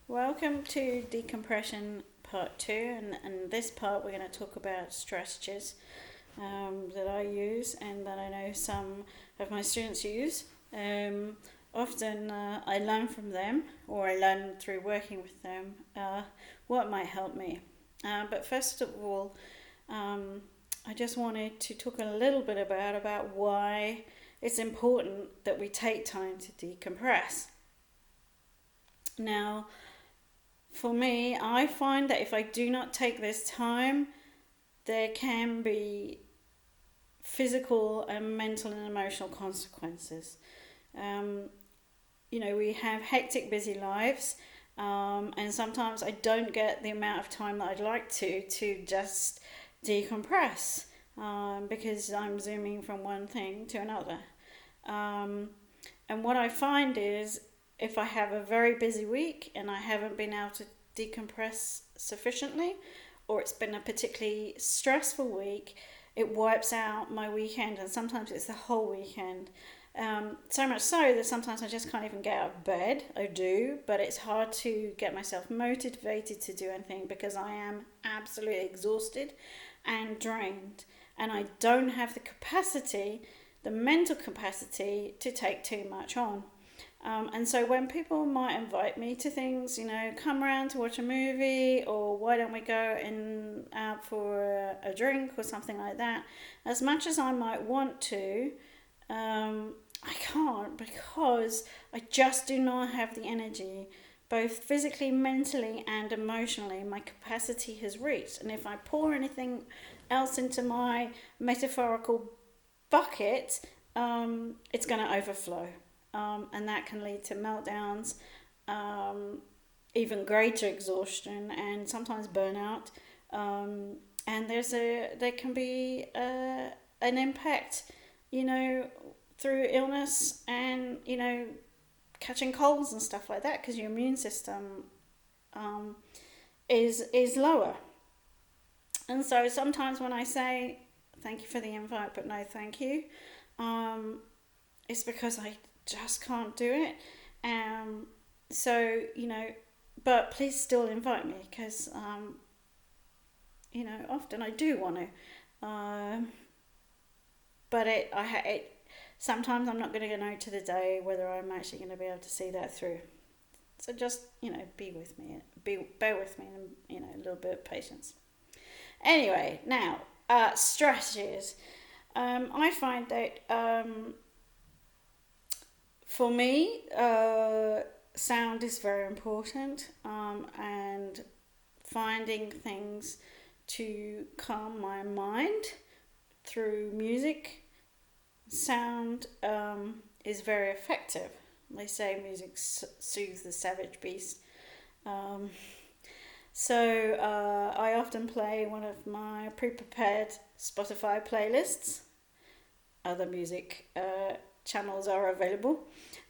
Welcome to Decompression Part 2, and in this part we're going to talk about strategies that I use and that I know some of my students use. Often I learn from them, or I learn through working with them, what might help me. But first of all, I just wanted to talk a little bit about why it's important that we take time to decompress. Now, for me, I find that if I do not take this time, there can be physical and mental and emotional consequences. We have hectic, busy lives, and sometimes I don't get the amount of time that I'd like to just decompress because I'm zooming from one thing to another. And what I find is if I have a very busy week and I haven't been able to decompress sufficiently, or it's been a particularly stressful week, it wipes out my weekend, and sometimes it's the whole weekend. So much so that sometimes I just can't even get out of bed. I do, but it's hard to get myself motivated to do anything because I am absolutely exhausted and drained, and I don't have the capacity, the mental capacity, to take too much on. And so when people might invite me to things, come around to watch a movie, or why don't we go out for a drink or something like that, as much as I might want to, I can't, because I just do not have the energy, both physically, mentally and emotionally. My capacity has reached, and if I pour anything else into my metaphorical bucket, it's going to overflow. And that can lead to meltdowns, even greater exhaustion, and sometimes burnout. And there can be an impact, through illness and catching colds and stuff like that, because your immune system is lower. And so sometimes when I say thank you for the invite, but no thank you, it's because I just can't do it. But please still invite me, because often I do want to, but sometimes I'm not going to go to the day whether I'm actually going to be able to see that through. So just be with me, bear with me, and a little bit of patience. Anyway, now strategies. I find that for me, sound is very important, and finding things to calm my mind through music, sound, is very effective. They say music soothes the savage beast. So I often play one of my pre-prepared Spotify playlists. Other music channels are available,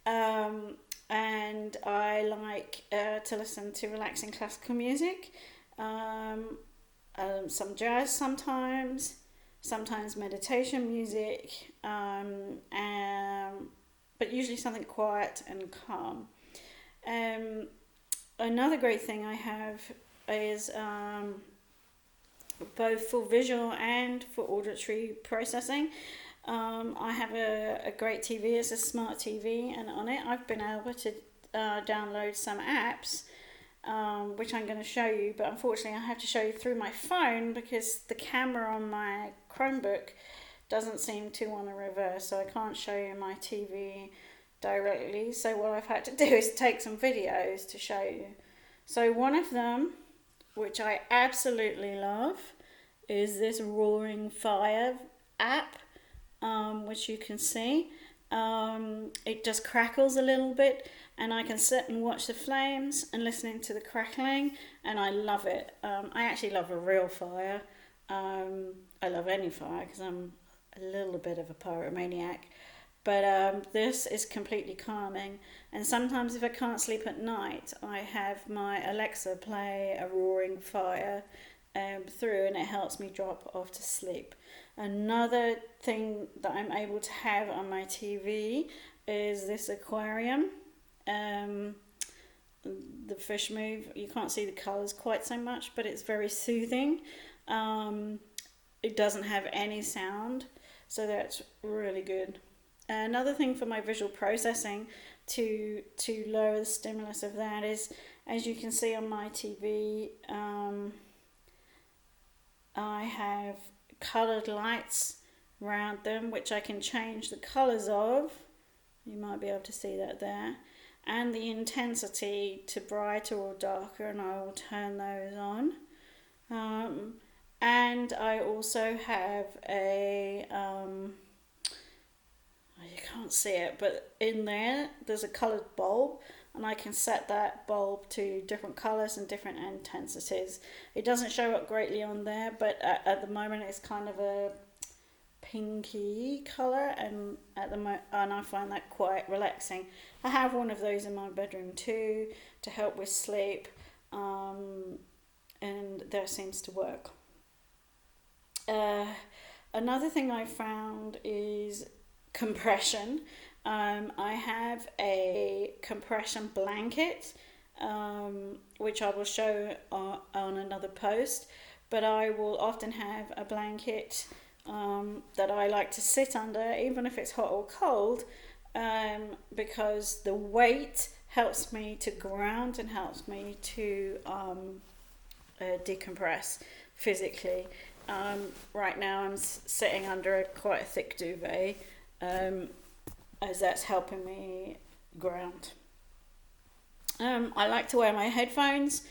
and I like to listen to relaxing classical music, some jazz sometimes meditation music, but usually something quiet and calm. Another great thing I have is both for visual and for auditory processing. I have a great TV. It's a smart TV, and on it I've been able to download some apps, which I'm going to show you, but unfortunately I have to show you through my phone because the camera on my Chromebook doesn't seem to want to reverse, so I can't show you my TV directly. So what I've had to do is take some videos to show you. So one of them, which I absolutely love, is this Roaring Fire app, which you can see. It just crackles a little bit, and I can sit and watch the flames and listening to the crackling, and I love it. I actually love a real fire. I love any fire because I'm a little bit of a pyromaniac, but this is completely calming. And sometimes if I can't sleep at night, I have my Alexa play a Roaring Fire through, and it helps me drop off to sleep. Another thing that I'm able to have on my TV is this aquarium. the fish move. You can't see the colours quite so much, but it's very soothing. It doesn't have any sound, so that's really good. Another thing for my visual processing to lower the stimulus of that is, as you can see on my TV, I have coloured lights around them, which I can change the colours of. You might be able to see that there. And the intensity to brighter or darker, and I will turn those on. And I also have a, you can't see it, but in there's a coloured bulb, and I can set that bulb to different colours and different intensities. It doesn't show up greatly on there, but at the moment it's kind of a pinky colour, and and I find that quite relaxing. I have one of those in my bedroom too to help with sleep, and that seems to work. Another thing I found is compression. I have a compression blanket, which I will show on another post, but I will often have a blanket that I like to sit under, even if it's hot or cold, because the weight helps me to ground and helps me to decompress physically. Right now I'm sitting under quite a thick duvet, as that's helping me ground. I like to wear my headphones.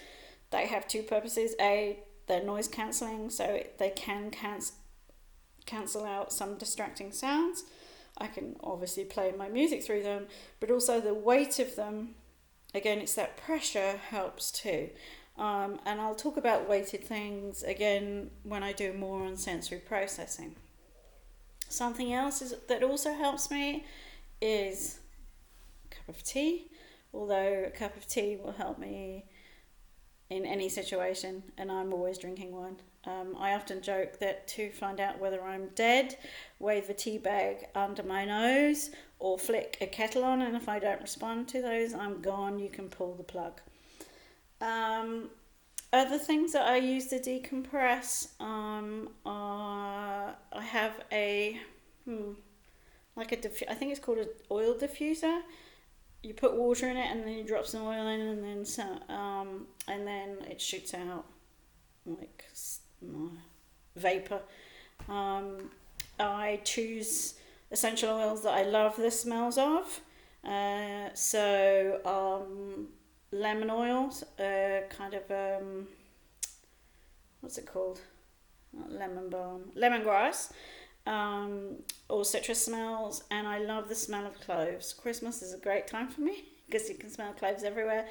They have two purposes. A, they're noise cancelling, so they can cancel out some distracting sounds. I can obviously play my music through them, but also the weight of them, again, it's that pressure, helps too. And I'll talk about weighted things again when I do more on sensory processing. Something else that also helps me is a cup of tea, although a cup of tea will help me in any situation, and I'm always drinking one. I often joke that to find out whether I'm dead, wave a tea bag under my nose or flick a kettle on, and if I don't respond to those, I'm gone. You can pull the plug. Other things that I use to decompress, I have a I think it's called an oil diffuser. You put water in it and then you drop some oil in, and then it shoots out like vapor. I choose essential oils that I love the smells of. Lemon oil, kind of what's it called? Not lemon balm, lemongrass, or citrus smells, and I love the smell of cloves. Christmas is a great time for me because you can smell cloves everywhere.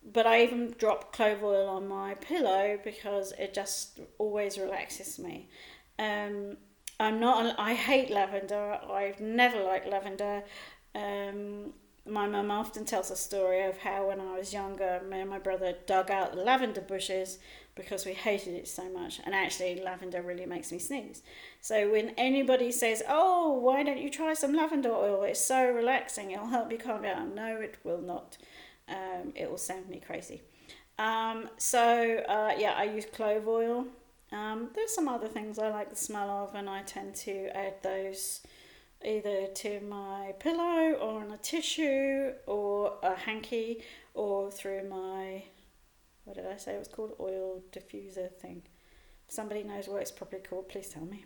But I even drop clove oil on my pillow because it just always relaxes me. I hate lavender. I've never liked lavender. My mum often tells a story of how when I was younger, me and my brother dug out the lavender bushes because we hated it so much. And actually, lavender really makes me sneeze. So when anybody says, "Oh, why don't you try some lavender oil? It's so relaxing. It'll help you calm down." No, it will not. It will send me crazy. I use clove oil. There's some other things I like the smell of, and I tend to add those either to my pillow or on a tissue or a hanky or through my, what did I say it was called? Oil diffuser thing. If somebody knows what it's properly called, please tell me.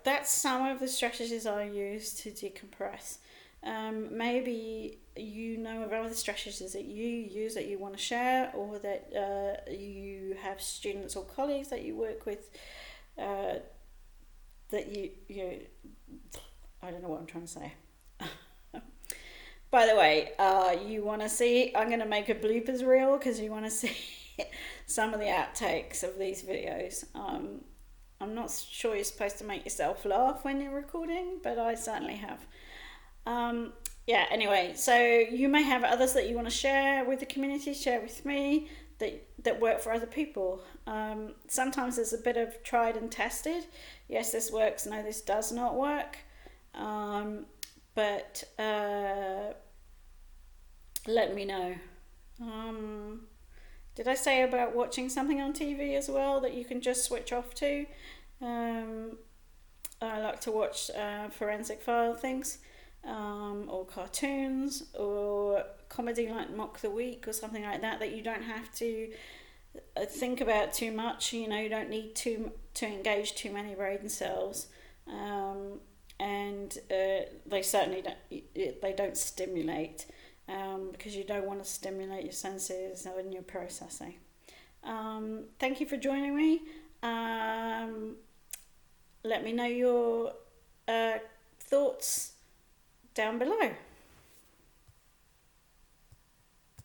That's some of the strategies I use to decompress. Maybe you know of other strategies that you use that you want to share, or that you have students or colleagues that you work with that you I don't know what I'm trying to say. By the way, you want to see, I'm going to make a bloopers reel because you want to see some of the outtakes of these videos. I'm not sure you're supposed to make yourself laugh when you're recording, but I certainly have. Anyway, so you may have others that you want to share with the community, share with me, that work for other people. Sometimes there's a bit of tried and tested. Yes, this works. No, this does not work. But let me know. Did I say about watching something on TV as well that you can just switch off to? Um, I like to watch forensic file things, or cartoons, or comedy like Mock the Week or something like that, that you don't have to think about too much. You know, you don't need to engage too many brain cells, and they certainly don't stimulate, because you don't want to stimulate your senses when you're processing. Thank you for joining me. Let me know your thoughts down below.